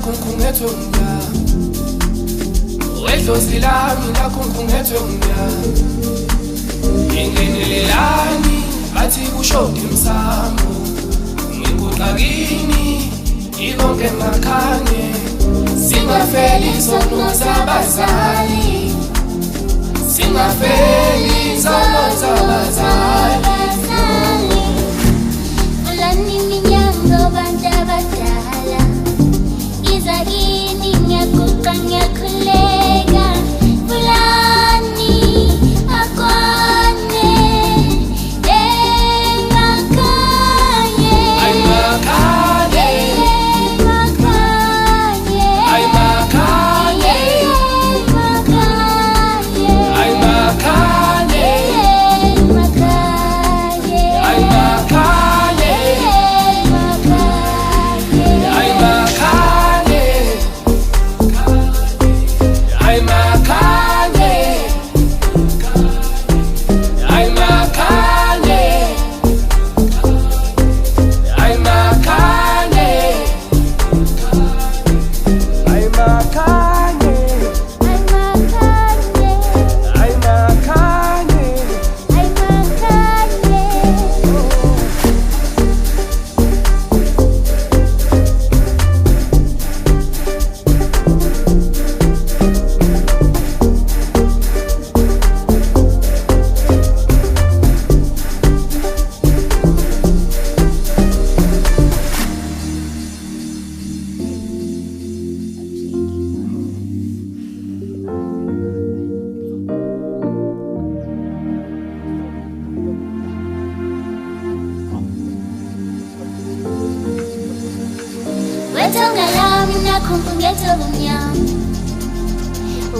kunkungethonya wedlozi lami nakunkungethonya ingenelelani bathi kushoda emsamo ngikuxakini ikonke makhanye singafeli isono zabazali singafeli isono zabazali Fulani minyango bantu abadala izakini nyakuka nyakulega Fulani akwane emakanye ay makanye ay makanye ay makanye ay makanye ay makanye ay makanye ay makanye ay makanye ay makanye ay makanye Wetonga lami nakunkungetho bumnyama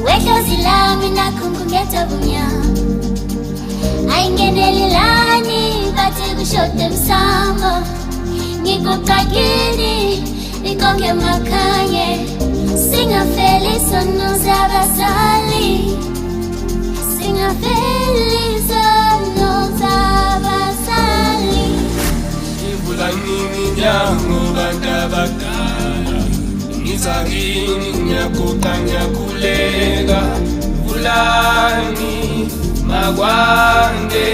Wedlozi lami nakunkungetho bumnyama Ayingenelelani bathi kushoda emsamo ngikuxakini ikonke makhanye singafeli isono zabazali singafeli isono zabazali Fulani minyango bantu abadala izakini nyakuka nyakulega Fulani makwande